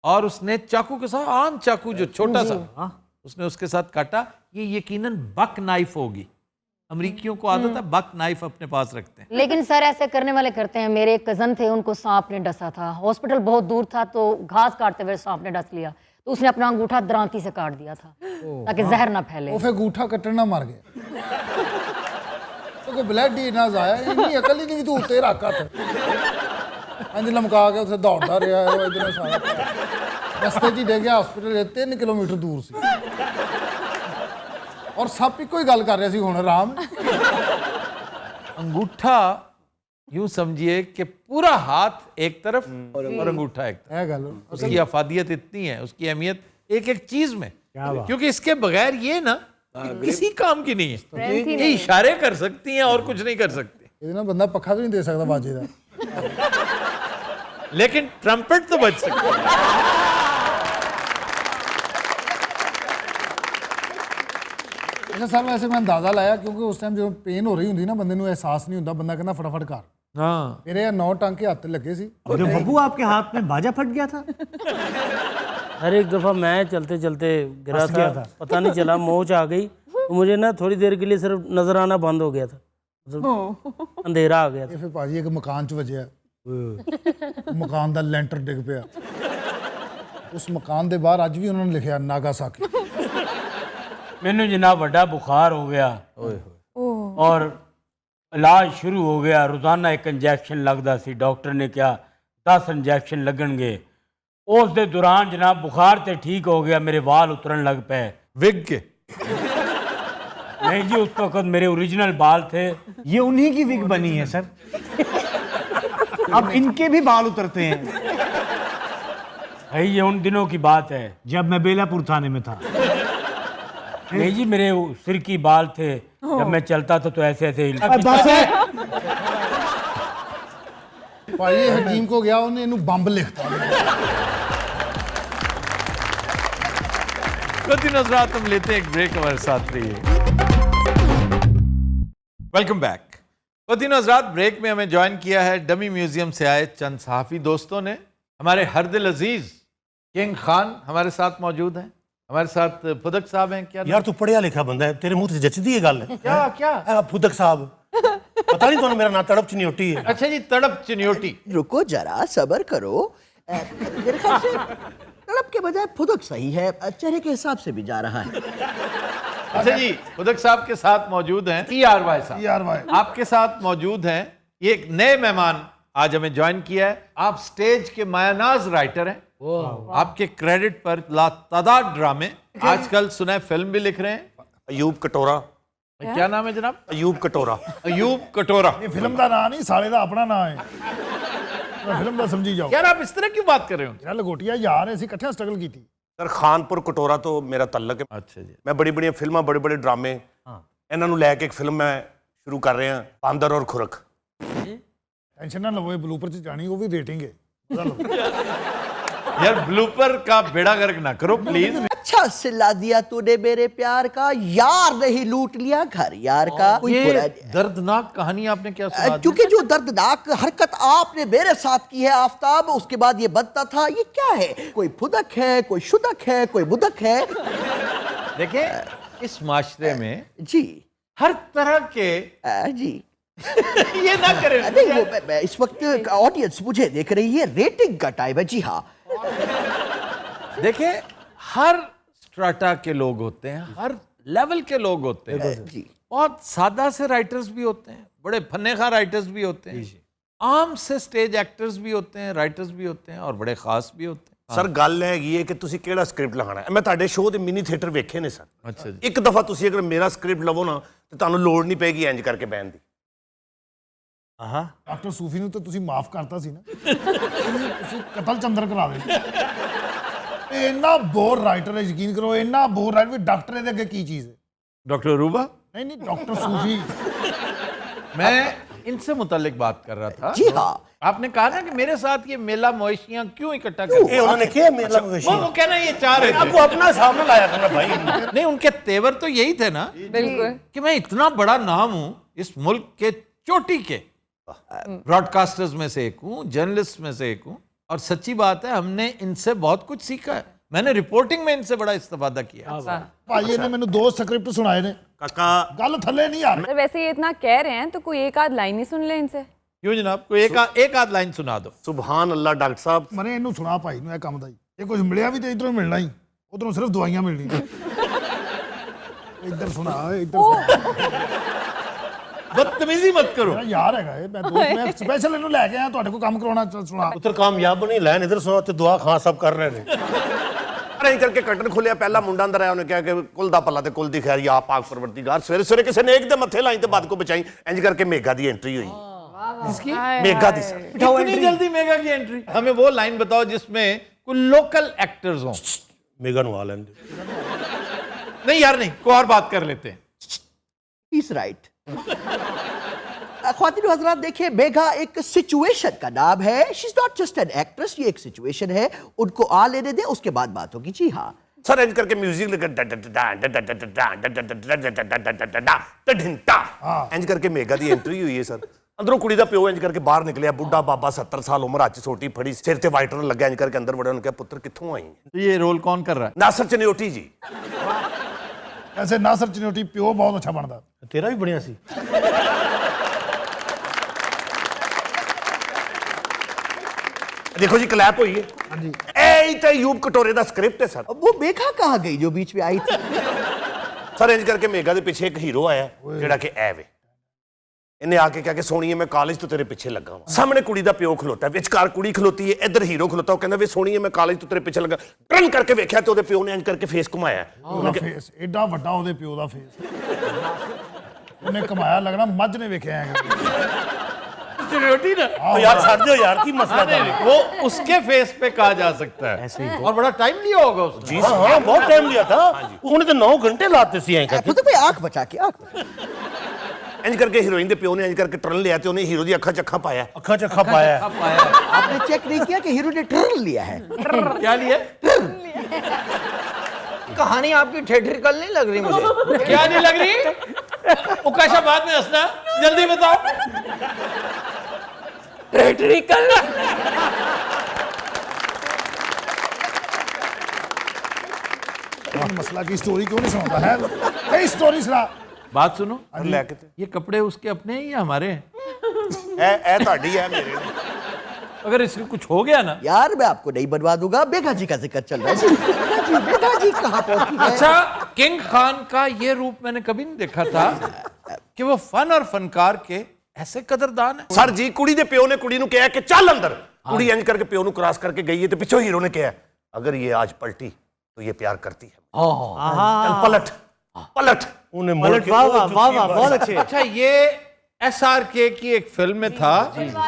और उसने चाकू के साथ, आम चाकू जो छोटा सा, उसने उसके साथ काटा। ये यकीनन बक नाइफ होगी। अमरीकियों को आदत है बक नाइफ अपने पास रखते हैं। लेकिन सर ऐसे करने वाले करते हैं। मेरे एक कजन थे, उनको सांप ने डसा था, हॉस्पिटल बहुत दूर था, तो घास काटते हुए सांप ने डस लिया, तो उसने अपना अंगूठा दरांती से काट दिया था ताकि जहर ना फैले। वो फिर अंगूठा कट्टन ना मर गया तो ब्लड ही ना जाया, इतनी अकल ही नहीं तू उत्ते रखा था अंज लमका के उसे दौड़ता रहा है। इधर सारा रस्ते च डे गया हॉस्पिटल 3 किलोमीटर दूर सी, और सप इको ही गल कर रहे सी, हुण आराम। अंगूठा यूं समझिए कि पूरा हाथ एक तरफ और अंगूठा एक तरफ। ਇਹ ਗੱਲ उसकी अफादियत इतनी है, उसकी अहमियत एक एक चीज में, क्योंकि इसके बगैर ये ना किसी काम की नहीं है। ये इशारे कर सकती हैं और कुछ नहीं कर सकती, ਇਹਦੇ ਨਾਲ ਬੰਦਾ ਪੱਖਾ ਵੀ ਨਹੀਂ ਦੇ ਸਕਦਾ ਬਾਜੇ ਦਾ। लेकिन ट्रम्पेट तो बज सकती है। अच्छा सर वैसे मैं अंदाजा लाया क्योंकि उस टाइम जो पेन हो रही होंगी ना बंदे ਨੂੰ एहसास नहीं ਹੁੰਦਾ ਬੰਦਾ ਕਹਿੰਦਾ फटाफट कर। हाँ मेरे 9 टांके हाथ लगे सी। जो बब्बू आपके हाथ में बाजा फट गया था। हर एक दफ़ा मैं चलते चलते गिरा था, पता नहीं चला, मोच आ गई तो मुझे ना थोड़ी देर के लिए सिर्फ नजर आना बंद हो गया था, मतलब अंधेरा आ गया था। फिर भाजी एक मकान च वजया, मकान का ਲੈਂਟਰ ਡਿੱਗ ਪਿਆ। उस मकान के बाहर अज भी उन्होंने लिखा नागासाकी। मैनू जनाब वड्डा बुखार हो गया और इलाज शुरू हो गया। रोजाना एक इंजैक्शन लगता सी, डॉक्टर ने कहा 10 इंजैक्शन लगणगे। उस दे दौरान जनाब बुखार तो ठीक हो गया, मेरे वाल उतरन लग पे। विग के? नहीं जी, उस वक्त मेरे ओरिजिनल बाल थे। ये उन्हीं की विग बनी है सर। अब इनके भी बाल उतरते हैं। भाई ये उन दिनों की बात है जब मैं बेलापुर थाने में था। नहीं जी, मेरे सिर की बाल थे, जब मैं चलता था तो ऐसे ऐसे बस है भाई हकीम को गया, उन्हें इन्हें बंब लिखता। कुछ नजरात हम लेते हैं एक ब्रेक, हमारे साथ रहिए। Welcome back. कुछ नजरात ब्रेक में हमें ज्वाइन किया है डमी म्यूजियम से आए चंद सहाफ़ी दोस्तों ने। हमारे हर दिल अजीज किंग खान हमारे साथ मौजूद हैं, हमारे साथ फुदक साहब हैं। क्या यार तू पढ़िया लिखा बंदा है, तेरे मुंह से जचदी है गल। क्या क्या फुदक साहब, पता नहीं तुम्हें मेरा नाम तड़प चनियोटी है। अच्छा जी, तड़प चनियोटी। रुको जरा, सबर करो। मेरे ख्याल से तड़प के बजाय फुदक सही है, चेहरे के हिसाब से भी जा रहा है। अच्छा जी, फुदक साहब के साथ मौजूद हैं ERY साहब, आपके साथ मौजूद हैं। ये एक नए मेहमान आज हमें ज्वाइन किया है। आप स्टेज के मायानाज राइटर हैं, आपके क्रेडिट पर लातादाद ड्रामे, आजकल सुना फिल्म भी लिख रहे हैं। अयूब कटोरा, क्या नाम है जनाब? अयूब कटोरा। अयूब कटोरा। ये फिल्म का नाम नहीं, साले का अपना नाम है। फिल्म का समझी जाओ। यार आप इस तरह क्यों बात कर रहे हो? यार लंगोटिया यार ऐसी इकट्ठे स्ट्रगल की थी। सर खानपुर कटोरा तो मेरा तल्लक है। अच्छा जी। मैं बड़ी बड़ी फिल्मां, बड़े बड़े ड्रामे, इन्हां नूं लैके एक फिल्म मैं शुरू कर रहे हैं, बांदर और खुरक। टेंशन ना लो, ब्लूपर च जानी, वो भी रेटिंग है। यार ब्लूपर का बेड़ा गर्क ना करो प्लीज। अच्छा सिला दिया तूने मेरे प्यार का, यार नहीं लूट लिया घर यार का। ये दर्दनाक कहानी आपने क्या सुना दी? क्योंकि जो दर्दनाक हरकत आपने मेरे साथ की है आफ्ताब, उसके बाद ये बनता था ये क्या है, कोई फुदक है, कोई शुदक है, कोई मुदक है। देखिए इस माशरे में जी हर तरह के जी ये ना करें। नहीं वो मैं इस वक्त ऑडियंस मुझे देख रही है, रेटिंग का टाइम है। जी हाँ, देखिए हर स्ट्राटा के लोग होते हैं, हर लेवल के लोग होते हैं जी। बहुत सादा से राइटर्स भी होते हैं, बड़े फन्नेखा राइटर्स भी होते हैं, आम से स्टेज एक्टर्स भी होते हैं, राइटर्स भी होते हैं और बड़े खास भी होते हैं। सर ਗੱਲ ਹੈਗੀ ਹੈ ਕਿ ਤੁਸੀਂ ਕਿਹੜਾ ਸਕ੍ਰਿਪਟ ਲਗਾਉਣਾ ਹੈ। ਮੈਂ ਤੁਹਾਡੇ ਸ਼ੋਅ ਦੇ ਮਿਨੀ ਥੀਏਟਰ ਵੇਖੇ ਨੇ ਸਰ। ਅੱਛਾ ਜੀ। ਇੱਕ ਦਫਾ ਤੁਸੀਂ ਅਗਰ ਮੇਰਾ ਸਕ੍ਰਿਪਟ ਲਵੋ ਨਾ ਤੇ ਤੁਹਾਨੂੰ ਲੋੜ ਨਹੀਂ ਪੈਗੀ ਇੰਜ ਕਰਕੇ ਬਹਿਣ ਦੀ। ਡਾਕਟਰ ਸੂਫੀ ਨੂੰ ਤਾਂ ਤੁਸੀਂ ਮਾਫ ਕਰਤਾ ਸੀ ਨਾ, ਤੁਸੀਂ ਕਤਲ ਚੰਦਰ ਕਰਾ ਦੇ। ਇੰਨਾ ਬੋਰ ਰਾਈਟਰ ਹੈ, ਯਕੀਨ ਕਰੋ, ਇੰਨਾ ਬੋਰ ਰਾਈਟਰ ਵੀ ਡਾਕਟਰ ਦੇ ਅੱਗੇ ਕੀ ਚੀਜ਼ ਹੈ। डॉक्टर रूबा? नहीं नहीं, डॉक्टर सूफी। मैं इनसे मुतालिक बात कर रहा था। जी हाँ। आपने कहा ना कि मेरे साथ ये मेला मवेशियां क्यों इकट्ठा कर, उन्होंने क्या मेला मवेशियां? वो कहना ये चाह रहे थे। आपको अपना सामने लाया था ना भाई। नहीं उनके तेवर तो यही थे ना कि मैं इतना बड़ा नाम हूं, इस मुल्क के चोटी के ब्रॉडकास्टर्स में से एक हूं, जर्नलिस्ट में से एक हूं, और सच्ची बात है हमने इनसे बहुत कुछ सीखा है। मैंने रिपोर्टिंग में इनसे बड़ा इस्तेफादा किया। भाई ने मैंने 2 स्क्रिप्ट सुनाए ने, काका गल थले नहीं आ रही। वैसे ये इतना कह रहे हैं तो कोई एक आध लाइन ही सुन ले इनसे। क्यों जनाब, कोई एक आध लाइन सुना दो। सुभान अल्लाह डॉक्टर साहब। मैंने इन्हू सुना भाई ਨੂੰ ਇਹ ਕੰਮ ਦਾ ਹੀ, ਇਹ ਕੁਝ ਮਿਲਿਆ ਵੀ ਤੇ ਇਧਰੋਂ ਮਿਲਣਾ ਹੀ, ਉਧਰੋਂ ਸਿਰਫ ਦਵਾਈਆਂ ਮਿਲਣੀਆਂ। ਇੱਧਰ ਸੁਣਾ, ਇੱਧਰ ਸੁਣਾ। बदतमीजी मत करो यार है मैं स्पेशल इन्हू लेके आया ਤੁਹਾਡੇ ਕੋਲ ਕੰਮ ਕਰਾਉਣਾ। सुना उधर कामयाब नहीं लैन, इधर सुना तो दुआ खां सब कर रहे हैं। ਸਰ ਇੰਜ ਕਰਕੇ ਕਰਟਨ ਖੋਲਿਆ, ਪਹਿਲਾ ਮੁੰਡਾ ਅੰਦਰ ਆਇਆ, ਉਹਨੇ ਕਿਹਾ ਕਿ ਕੁਲ ਦਾ ਪੱਲਾ ਤੇ ਕੁਲ ਦੀ ਖੈਰ, ਯਾ ਪਾਕ ਪਰਵਰਦੀਗਾਰ। ਸਵੇਰੇ ਸਵੇਰੇ ਕਿਸੇ ਨੇਕ ਦੇ ਮੱਥੇ ਲਾਈ ਤੇ ਬਾਦ ਕੋ ਬਚਾਈ। ਇੰਜ करके मेघा दी एंट्री हुई। किसकी? मेघा दी सर। इतनी जल्दी मेघा की एंट्री? हमें वो लाइन बताओ जिसमें कोई लोकल एक्टर्स हों। मेघा नु आ लेने नहीं यार नहीं, कोई और बात कर लेते हैं। He's right. ख्वातीन हजरात देखिए, मेघा एक सिचुएशन का नाम है। She is not just an actress, ये एक सिचुएशन है। उनको आ लेने दे, उसके बाद बात होगी। जी हाँ सर इंज करके म्यूजिक लगा इंज करके मेघा दी एंट्री हुई है सर। अंदरों कुड़ी दा प्यो इंज करके बाहर निकलिया, बुढ़ा बाबा 70 साल उम्र, हाथ सोटी फड़ी, सिर ते वाइटर लगा। इंज करके अंदर बड़े, उन्होंने कहा पुत्र कित्थों आई? तो ये रोल कौन कर रहा है? नासिर चनियोटी जी। ऐसे नासिर चनियोटी प्यो बहुत अच्छा बनता। तेरा भी बढ़िया सी। देखो जी क्लैप हुई है। हाँ जी। ए तो यूब कटोरे दा स्क्रिप्ट है सर। वो मेघा कहाँ गई जो बीच में आई थी? सर इंज करके मेघा दे पीछे एक हीरो आया, जेड़ा कि ए वे। इन्हें आके कहा कि सोनिए मैं कॉलेज तो तेरे पीछे लगा हूं। सामने कुड़ी दा प्यो खलोता है, विचकार कुड़ी खलोती है, इधर हीरो खलोता है। कहंदा वे सोनिए मैं कॉलेज तो तेरे पीछे लगा। टर्न करके वेख्या तो ओदे प्यो ने इंज करके फेस घुमाया। ਉਹਦਾ ਫੇਸ ਐਡਾ ਵੱਡਾ, ਉਹਦੇ ਪਿਓ ਦਾ ਫੇਸ ਉਹਨੇ ਕਮਾਇਆ, ਲੱਗਣਾ ਮੱਝ ਨੇ ਵੇਖਿਆ ਹੈਗਾ। चनियोटी ना? तो यार छाड़ दो यार, की मसला था? वो उसके फेस पे कहा जा सकता है। ऐसे ही। और बड़ा टाइम लिया होगा उसने। जी हाँ, बहुत टाइम लिया था। उन्होंने तो 9 घंटे लाते सी हैं खुद पे आंख बचा के, आंख इंज करके हीरोइन दे प्यो ने इंज करके टर्न लिया तो उन्हें हीरो दी अखा चखा पाया। अखा चखा पाया। आपने चेक नहीं किया कि हीरो ने टर्न लिया है? क्या लिया? कहानी आपकी थिएट्रिकल नहीं लग रही मुझे। क्या नहीं लग रही? उकाशा बाद में हंसना, जल्दी बताओ। थिएट्रिकल। मसला की स्टोरी क्यों नहीं सुनाता है? कई स्टोरी सुना। बात सुनो, लेके ये कपड़े उसके अपने हैं या हमारे हैं? ए ਤੁਹਾਡੀ है मेरे। अगर इसके कुछ हो गया ना यार, मैं आपको नहीं बनवा दूंगा। मेघा जी का जिक्र चल रहा है। मेघा जी कहाँ पहुंची है? अच्छा, किंग खान का ये रूप मैंने कभी नहीं देखा था कि वो फन और फनकार के ऐसे कदरदान है। सर जी कुड़ी दे प्यो ने कुड़ी नु कहा कि चल अंदर। कुड़ी इंज करके प्यो नु क्रॉस करके गई है तो पीछे हीरो ने कहा अगर ये आज पलटी तो ये प्यार करती है। चल पलट पलट। उन्हें पलट, वाह वाह वाह वाह, बहुत अच्छे। अच्छा, ये SRK की एक फिल्म में था,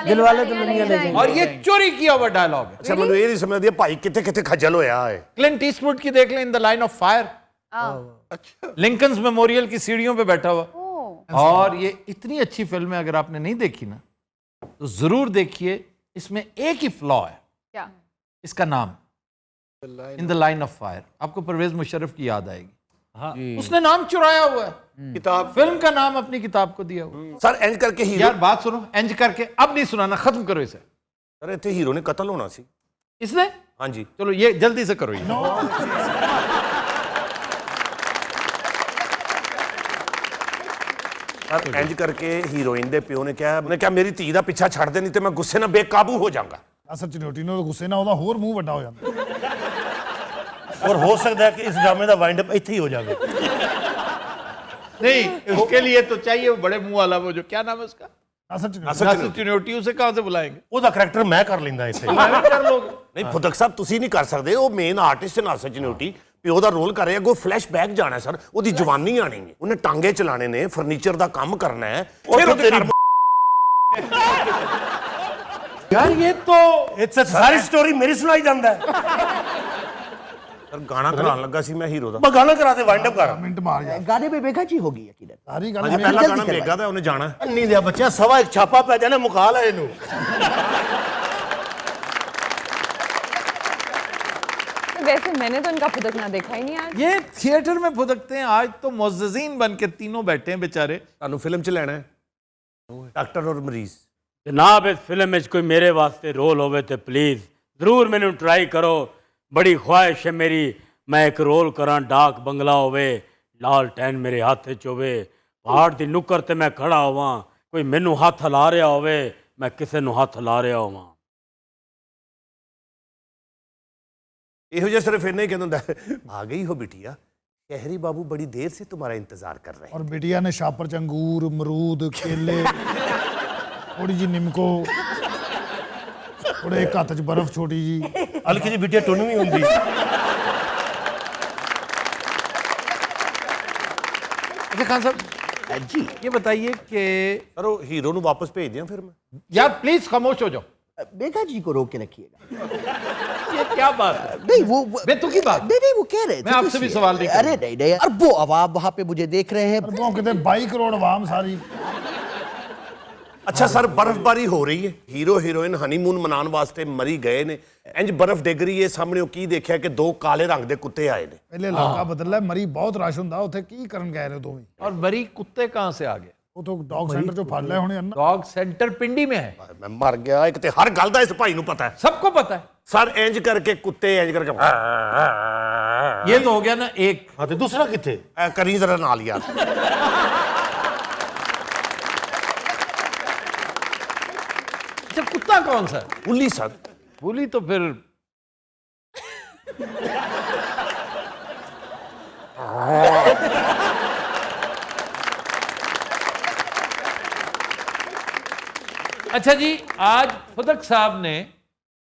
दिलवाले दुल्हनिया ले जाएंगे, और ये चोरी किया हुआ डायलॉग है। अच्छा मैंने ये नहीं समझ दिया भाई किथे किथे खजल होया है। क्लिंट ईस्टवुड की देख लें, in the line of fire. अच्छा, लिंकन्स मेमोरियल की सीढ़ियों पे बैठा हुआ। और ये इतनी अच्छी फिल्म है, अगर आपने नहीं देखी ना तो जरूर देखिए। इसमें एक ही फ्लॉ है। क्या? इसका नाम in the line of fire. आपको परवेज मुशर्रफ की याद आएगी। हाँ। उसने नाम चुराया हुआ है, किताब, फिल्म का नाम अपनी किताब को दिया हुआ। सर इंज करके हीरो। यार बात सुनो, इंज करके अब नहीं सुनाना, खत्म करो इसे। सर इतने हीरो ने कत्ल होना सी। इसने? हाँ जी। चलो ये जल्दी से करो ये। सर इंज करके हीरोइन दे प्यो ने कहा, उन्हें कहा मेरी धी दा पीछा छड़ दे नहीं तो मैं गुस्से नाल बेकाबू हो जाऊंगा। नासिर चनियोटी ने गुस्से ਨਾਲ ਉਹਦਾ ਹੋਰ ਮੂੰਹ ਵੱਡਾ ਹੋ ਜਾਂਦਾ। और हो सकता है कि इस ड्रामे का वाइंड अप इत्थे ही हो जाए। नहीं, उसके लिए तो चाहिए वो बड़े मुंह वाला, वो जो क्या नाम है उसका, नासिर चनियोटी। उसे कहां से बुलाएंगे? ਉਹਦਾ ਕਰੈਕਟਰ ਮੈਂ ਕਰ ਲੈਂਦਾ ਇੱਥੇ। कर लोगे? नहीं फुदक साहब ਤੁਸੀਂ ਨਹੀਂ ਕਰ ਸਕਦੇ, ਉਹ ਮੇਨ ਆਰਟਿਸਟ ਨਾਸਿਰ ਚਨਿਓਟੀ ਪਿਓ ਦਾ ਰੋਲ ਕਰ ਰਿਹਾ। ਅੱਗੋਂ ਫਲੈਸ਼ਬੈਕ ਜਾਣਾ ਸਰ, ਉਹਦੀ ਜਵਾਨੀ ਆਣੀ ਹੈ, ਉਹਨੇ ਟਾਂਗੇ ਚਲਾਣੇ ਨੇ, ਫਰਨੀਚਰ ਦਾ ਕੰਮ ਕਰਨਾ ਹੈ। ਫਿਰ ਉਹਦੇ ਘਰ यार ये तो इट्स सारी स्टोरी मेरी सुनाई ਜਾਂਦਾ है। सर गाना कराने लगा सी मैं हीरो दा। मैं गाना करा दे वाइंड अप कर। मिनट मार यार। गाने में मेघा जी होगी यकीनन। सारी हाँ गल जी, पहला गाना मेघा दा, उन्हें जाना है। नहीं दिया बच्चा, सवा एक छापा पै जाने मुकाल है इनू। वैसे मैंने तो इनका फुदकना देखा ही नहीं आज। ये थिएटर में फुदकते हैं, आज तो मुअज़्ज़िज़ीन बन के तीनों बैठे हैं बेचारे। ਤੁਹਾਨੂੰ ਫਿਲਮ ਚ ਲੈਣਾ ਹੈ डॉक्टर और मरीज। जनाब इस फिल्म में कोई मेरे वास्ते रोल होवे तो प्लीज़ ज़रूर मैनू ट्राई करो। बड़ी ख्वाहिश है मेरी, मैं एक रोल करा, डाक बंगला होवे, लाल टैन मेरे हाथ च होवे, पहाड़ की नुक्कर ते मैं खड़ा होवां, कोई मैनू हथ हिला रहा होवे, मैं किसी नू हथ हिला रहा होवां। ਇਹੋ ਜਿਹਾ सिर्फ इन्ना ही कहता ਹੁੰਦਾ आ गई हो बिटिया, शहरी बाबू बड़ी देर से तुम्हारा इंतजार कर रहे हैं। और बिटिया ने शापर च अंगूर, अमरूद, केले, थोड़ी जी निमको, थोड़े एक हाथ च बर्फ छोटी जी, हल्की जी बिटिया टुन भी होंगी। अच्छा खान साहब जी ये बताइए कि सर वो हीरो ਨੂੰ ਵਾਪਸ ਭੇਜ ਦਿਆਂ ਫਿਰ ਮੈਂ यार प्लीज खामोश हो जाओ। मेघा जी को रोक के रखिएगा। ये क्या बात है? नहीं वो बेतु की बात। नहीं वो कह रहे थे मैं आपसे भी सवाल नहीं अरे नहीं नहीं अरबों अवाम वहां पे मुझे देख रहे हैं। वो कहते 22 करोड़ आवाम सारी। ਅੱਛਾ ਸਰ ਬਰਫ਼ਬਾਰੀ ਹੋ ਰਹੀ ਹੈ, ਹੀਰੋ ਹੀਰੋਇਨ ਹਨੀਮੂਨ ਮਨਾਉਣ ਵਾਸਤੇ ਮਰੀ ਗਏ ਨੇ, ਇੰਜ ਬਰਫ਼ ਡਿੱਗ ਰਹੀ ਹੈ ਸਾਹਮਣੇ, ਕੀ ਦੇਖਿਆ ਕਿ 2 ਕਾਲੇ ਰੰਗ ਦੇ ਕੁੱਤੇ ਆਏ ਨੇ। ਪਹਿਲੇ ਇਲਾਕਾ ਬਦਲਿਆ, ਮਰੀ ਬਹੁਤ ਰਸ਼ ਹੁੰਦਾ ਉੱਥੇ, ਕੀ ਕਰਨ ਗਏ ਨੇ ਦੋਵੇਂ? और मरी कुत्ते कहाँ से आ गए? ਉਹ ਤੋਂ ਡੌਗ ਸੈਂਟਰ ਚੋਂ ਫੜ ਲਏ ਹੋਣੇ। डॉग सेंटर पिंडी में है। ਮੈਂ ਮਰ ਗਿਆ। ਇੱਕ ਤੇ ਹਰ ਗੱਲ ਦਾ ਇਸ ਭਾਈ ਨੂੰ ਪਤਾ ਹੈ। सबको पता है। ਸਰ ਇੰਜ ਕਰਕੇ ਕੁੱਤੇ ਇੰਜ ਕਰਕੇ ये तो हो गया ना एक। ਹਾਂ ਤੇ ਦੂਸਰਾ ਕਿੱਥੇ? ਕਰੀ ਜ਼ਰਾ ਨਾਲ ਯਾਰ। अच्छा कुत्ता कौन सा? बुली सर। बुली तो फिर अच्छा जी, आज फुदक साहब ने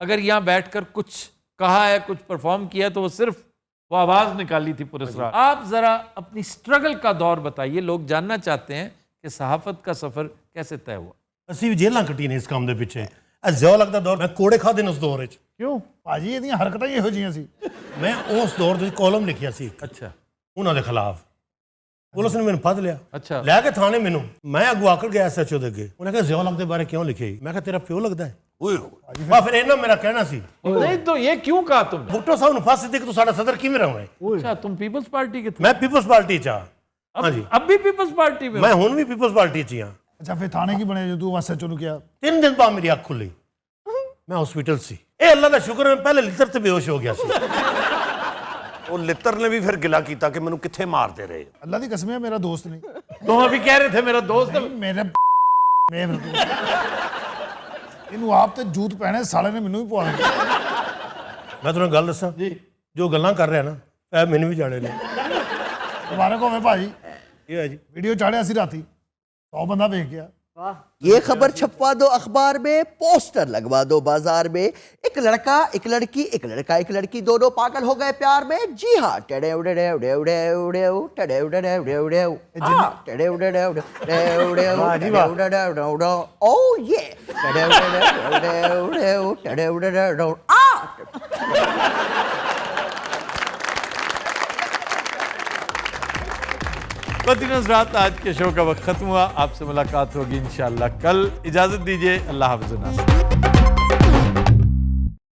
अगर यहाँ बैठकर कुछ कहा है, कुछ परफॉर्म किया, तो वो सिर्फ वो आवाज निकाली थी पुरस्कार। आप जरा अपनी स्ट्रगल का दौर बताइए, लोग जानना चाहते हैं कि सहाफत का सफर कैसे तय हुआ। ਅਸੀਂ ਵੀ ਜੇਲਾਂ ਕੱਟੀਆਂ ਨੇ ਇਸ ਕੰਮ ਦੇ ਪਿੱਛੇ। ਇਹ ਜ਼ਿਆਲਕ ਦਾ ਦੌਰ, ਮੈਂ ਕੋੜੇ ਖਾਦੇ ਨੇ ਉਸ ਦੌਰ ਵਿੱਚ। ਕਿਉਂ ਭਾਜੀ? ਇਹਦੀਆਂ ਹਰਕਤਾਂ ਹੀ ਇਹੋ ਜਿਹੀਆਂ ਸੀ। ਮੈਂ ਉਸ ਦੌਰ ਦੇ ਕਾਲਮ ਲਿਖਿਆ ਸੀ अच्छा ਉਹਨਾਂ ਦੇ ਖਿਲਾਫ। ਪੁਲਿਸ ਨੇ ਮੈਨੂੰ ਫੜ ਲਿਆ, अच्छा ਲੈ ਕੇ ਥਾਣੇ ਮੈਨੂੰ। ਮੈਂ ਅੱਗੋਂ ਆਕੜ ਗਿਆ ਐਸਐਚਓ ਦੇ ਅੱਗੇ। ਉਹਨੇ ਕਿਹਾ ਜ਼ਿਆਲਕ ਦੇ ਬਾਰੇ ਕਿਉਂ ਲਿਖਿਆ? ਮੈਂ ਕਿਹਾ ਤੇਰਾ ਪਿਓ ਲੱਗਦਾ ਹੈ। ਓਏ ਬਾ ਫਿਰ ਇਹਨਾਂ ਮੇਰਾ ਕਹਿਣਾ ਸੀ। नहीं तो ये क्यों कहा तुमने? ਭੁੱਟੋ ਸਾਹਿਬ ਨੂੰ ਫਾਂਸੀ ਦੇ ਕੇ ਤੂੰ ਸਾਡਾ ਸਦਰ ਕਿਵੇਂ ਰਹਾਂ? अच्छा तुम पीपल्स पार्टी के थे? ਮੈਂ ਪੀਪਲਸ ਪਾਰਟੀ ਚ ਆ। ਹਾਂਜੀ अब भी पीपल्स पार्टी में? ਮੈਂ ਹੁਣ ਵੀ ਪੀਪਲਸ ਪਾਰਟੀ ਚ ਹੀ ਆ। ਅੱਛਾ ਫਿਰ ਥਾਣੇ ਕੀ ਬਣਿਆ ਜਦੋਂ ਤੂੰ ਐਸਐਚਓ ਨੂੰ ਕਿਹਾ? 3 ਦਿਨ ਬਾਅਦ ਮੇਰੀ ਅੱਖ ਖੁੱਲੀ, ਮੈਂ ਹਸਪੀਟਲ ਸੀ। ਇਹ ਅੱਲਾ ਦਾ ਸ਼ੁਕਰ ਹੈ, ਮੈਂ ਪਹਿਲੇ ਲਿੱਤਰ ਤੇ ਬੇਹੋਸ਼ ਹੋ ਗਿਆ ਸੀ। ਉਹ ਲਿੱਤਰ ਨੇ ਵੀ ਫਿਰ ਗਿਲਾ ਕੀਤਾ ਕਿ ਮੈਨੂੰ ਕਿੱਥੇ ਮਾਰਦੇ ਰਹੇ। ਅੱਲਾ ਦੀ ਕਸਮ ਹੈ ਮੇਰਾ ਦੋਸਤ ਨਹੀਂ। तुम अभी कह रहे थे मेरा दोस्त है। ਮੇਰੇ ਇਹਨੂੰ ਆਪ ਤੇ ਜੂਤ ਪਹਿਣੇ ਸਾਲੇ ਨੇ ਮੈਨੂੰ ਵੀ ਪਵਾ ਲਿਆ। ਮੈਂ ਤੁਹਾਨੂੰ ਗੱਲ ਦੱਸਾਂ ਜੀ, ਜੋ ਗੱਲਾਂ ਕਰ ਰਿਹਾ ਨਾ ਇਹ ਮੈਨੂੰ ਵੀ ਜਾਣੇ ਨੇ। ਮੁਬਾਰਕ ਹੋਵੇ ਭਾਜੀ। ਇਹ ਹੈ ਜੀ ਵੀਡੀਓ ਚਾੜਿਆ ਸੀ ਰਾਤੀ, 100 ਬੰਦਾ ਵੇਖ ਗਿਆ। ये खबर छपवा दो अखबार में, पोस्टर लगवा दो बाजार में। एक लड़का एक लड़की, एक लड़का एक लड़की, दोनों पागल हो गए प्यार में। जी हाँ, टडे उड़े उड़े उड़े उड़े उड़े टडे उड़े उड़े उड़े उड़े टडे उड़े उड़े उड़े उड़े उड़े उड़े ओ ये टडे उड़े उड़े उड़े टडे उड़े उड़े बदी नज़रात, आज के शो का वक्त खत्म हुआ। आपसे मुलाकात होगी इंशाअल्लाह कल। इजाज़त दीजिए, अल्लाह हाफ़िज़।